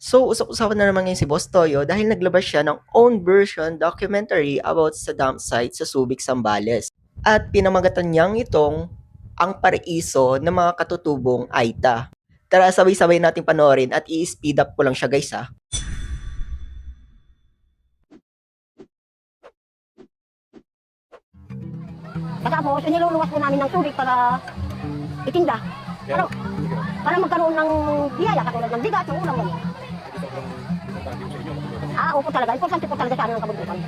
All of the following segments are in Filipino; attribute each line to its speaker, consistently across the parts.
Speaker 1: So, usap-usapan na naman ngayon si Boss Toyo dahil naglabas siya ng own version documentary about sa dump site sa Subic, Zambales. At pinamagatan niyang itong ang paraiso ng mga katutubong Aita. Tara, sabay-sabay natin panoorin at i-speed up ko lang siya guys ha.
Speaker 2: Tapos, iniluluwas po namin ng tubig para itinda. Para, para magkaroon ng biyaya katulad ng bigat, ng ulam ganyan. Opo talaga. Importante po talaga sa amin ang kabundukan.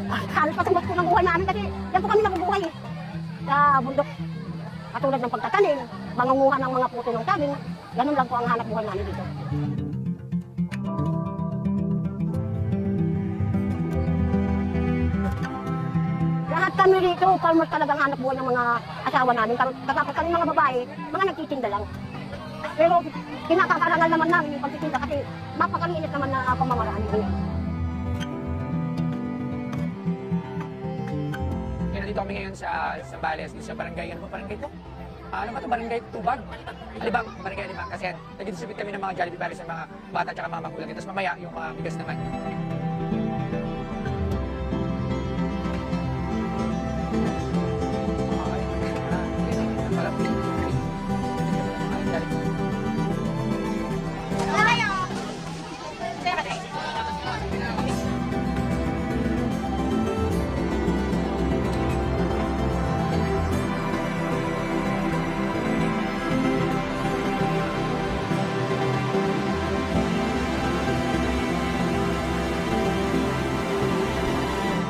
Speaker 2: Halos patungkol po ng buhay namin kasi yan po kami nabubuhay eh. Sa bundok. Katulad ng pagtatanim, mangunguha ng mga puso ng saging, ganun lang po ang hanap buhay namin dito. Lahat kami dito, farmers talagang hanap buhay ng mga asawa namin. Katapos kami mga babae, mga nagtitinda lang. Pero kinakakarangal naman namin yung pagtitinda kasi mapakalinis naman na pamamaraan ngayon.
Speaker 3: Kaya nandito kami ngayon sa Zambales, sa barangay. Ano ba barangay ito? Ano ba ito? Barangay Tubag? Alibang, barangay Alibang. Kasi nag-distribute kami ng mga Jollibee Berries sa mga bata at mga magulang. Tapos mamaya yung mga bigas naman.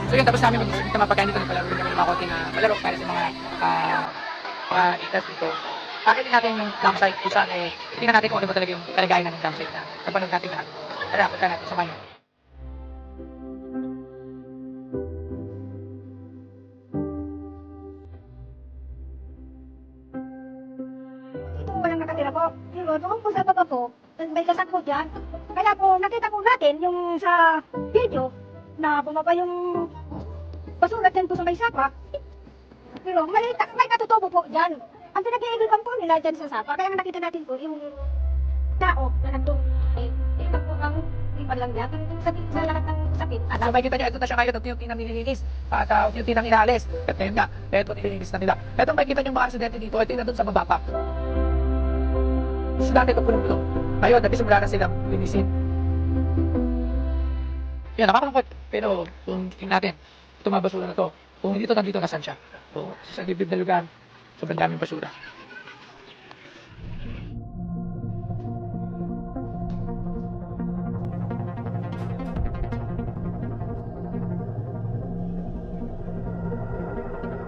Speaker 3: So yun, tapos namin mag-distribute ng mga pagkain dito. Nagpalaro kami ng mga konti na palaro para sa mga itas dito. Pakita natin yung campsite kung saan tingnan natin kung ano ba talaga yung kalagayan ng campsite na napanood natin lahat. Tara, punta natin sa manyo.
Speaker 2: Ito walang nakatira po. Yun, doon po sa baba po, may kasakot dyan. Kaya po, nakita po natin yung sa video na bumaba yung basulat dyan po sa may sapa. Pero may katutubo po dyan. Ang pinag-iigiban po nila dyan sa sapa. Kaya nakita natin po yung tao na nandun. Ito po ang ipan lang niya. Sa lahat ng sakit.
Speaker 3: So makikita nyo, ito na siya ngayon, unti-unti nang nililinis. At unti-unti nang inaalis. At ngayon nga, ito nililinis na nila. Ito makikita nyo mga aksidente dito, ito yung nandun sa baba pa. So dati ito punong-puno. Ngayon, nagsimula na silang linisin. Yan, nakakalungkot. Pero kung tingnan natin, ito mga basura na to. Kung hindi ito, nandito nasan siya. So, sa liblib na lugar, sobrang daming basura.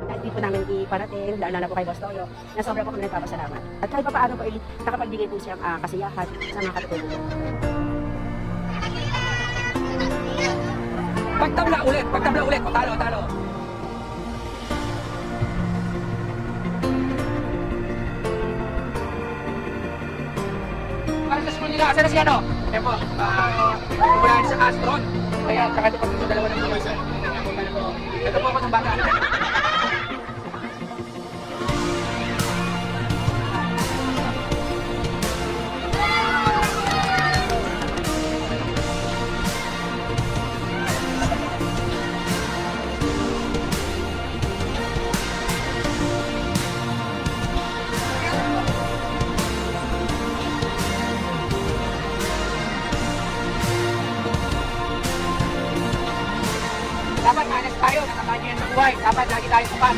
Speaker 2: Hindi po namin iparating, lalo na po kay Boss Toyo, na sobra po kami nagpapasalamat. At kahit pa paano po nakapagbigay po siyang kasiyahan sa mga katutulong.
Speaker 3: Pagtabla ulit, o talo. Para sa school nila, asa na si ano? Yan po, umulan sa Astron. Kaya, saka ito pag sa dalawa ng mga isa. Ito po ako ng bata. Dapat honest tayo, nakakanyan sa buhay. Dapat lagi tayo sapat.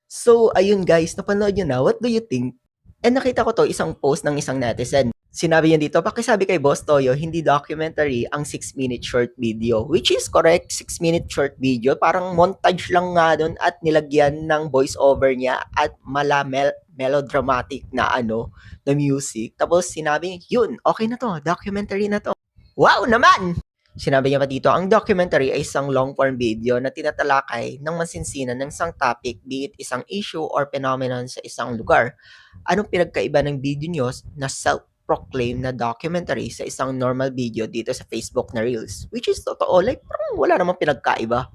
Speaker 1: So, ayun guys, napanood nyo na. What do you think? And nakita ko to isang post ng isang netizen. Sinabi niya dito, pakisabi kay Boss Toyo, hindi documentary ang 6-minute short video. Which is correct, 6-minute short video. Parang montage lang nga dun at nilagyan ng voice over niya at melodramatic na na music. Tapos sinabi, yun, okay na to, documentary na to. Wow naman! Sinabi niya pa dito, ang documentary ay isang long-form video na tinatalakay ng masinsinan ng isang topic, be it isang issue or phenomenon sa isang lugar. Anong pinagkaiba ng video news na self-proclaim na documentary sa isang normal video dito sa Facebook na Reels? Which is totoo, like parang wala namang pinagkaiba.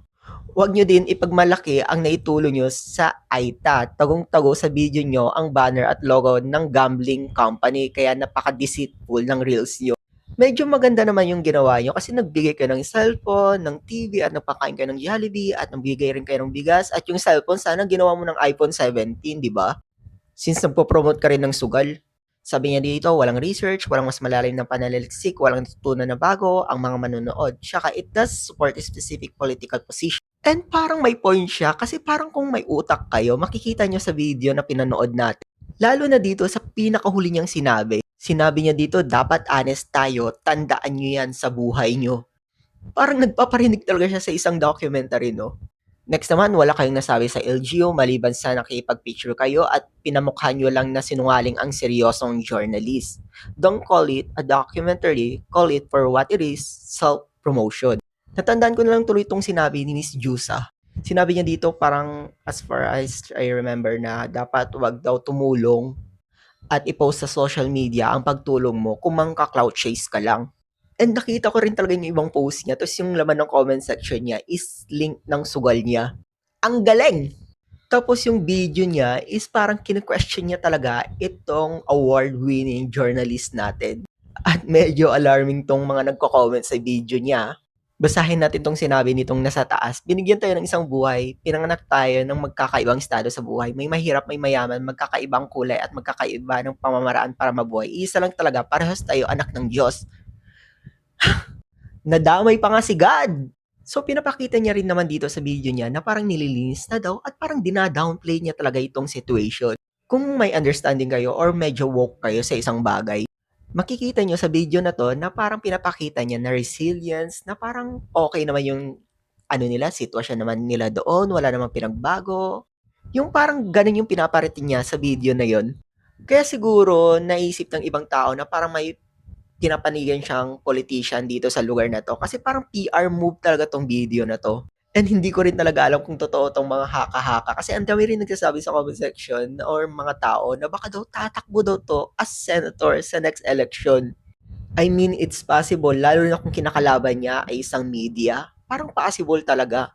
Speaker 1: Huwag nyo din ipagmalaki ang naitulong nyo sa AITA. Tagong-tago sa video nyo ang banner at logo ng gambling company kaya napaka-deceitful ng reels nyo. Medyo maganda naman yung ginawa nyo kasi nagbigay kayo ng cellphone, ng TV at nagpakain kayo ng Jollibee at nagbigay rin kayo ng bigas at yung cellphone sana ginawa mo ng iPhone 17, di ba? Since nagpo-promote ka rin ng sugal. Sabi niya dito, walang research, walang mas malalim na pananaliksik, walang natutunan na bago ang mga manonood. Tsaka it does support a specific political position. And parang may point siya kasi parang kung may utak kayo, makikita nyo sa video na pinanood natin. Lalo na dito sa pinakahuli niyang sinabi. Sinabi niya dito, dapat honest tayo, tandaan nyo yan sa buhay nyo. Parang nagpaparinig talaga siya sa isang documentary, no? Next naman, wala kayong nasabi sa LGU maliban sa nakipag-picture kayo at pinamukha nyo lang na sinungaling ang seryosong journalist. Don't call it a documentary, call it for what it is, self-promotion. Natandaan ko na lang tuloy itong sinabi ni Miss Jusa. Sinabi niya dito parang as far as I remember na dapat wag daw tumulong at i-post sa social media ang pagtulong mo kung mangka-clout chase ka lang. And nakita ko rin talaga yung ibang post niya. Tapos yung laman ng comment section niya is link ng sugal niya. Ang galing! Tapos yung video niya is parang kine-question niya talaga itong award-winning journalist natin. At medyo alarming tong mga nagko-comment sa video niya. Basahin natin tong sinabi nitong nasa taas. Binigyan tayo ng isang buhay. Pinanganak tayo ng magkakaibang estado sa buhay. May mahirap, may mayaman, magkakaibang kulay at magkakaiba ng pamamaraan para mabuhay. Isa lang talaga, parehas tayo anak ng Diyos. Nadamay pa nga si God. So, pinapakita niya rin naman dito sa video niya na parang nililinis na daw at parang dinadownplay niya talaga itong situation. Kung may understanding kayo or medyo woke kayo sa isang bagay, makikita niyo sa video na to na parang pinapakita niya na resilience, na parang okay naman yung nila, sitwasyon naman nila doon, wala namang pinagbago. Yung parang ganun yung pinaparating niya sa video na yon. Kaya siguro naisip ng ibang tao na parang may pinapanigan siyang politician dito sa lugar na to. Kasi parang PR move talaga tong video na to. And hindi ko rin talaga alam kung totoo tong mga haka-haka. Kasi ang dami rin nagsasabi sa comment section or mga tao na baka daw tatakbo daw to as senator sa next election. I mean, it's possible. Lalo na kung kinakalaban niya ay isang media. Parang possible talaga.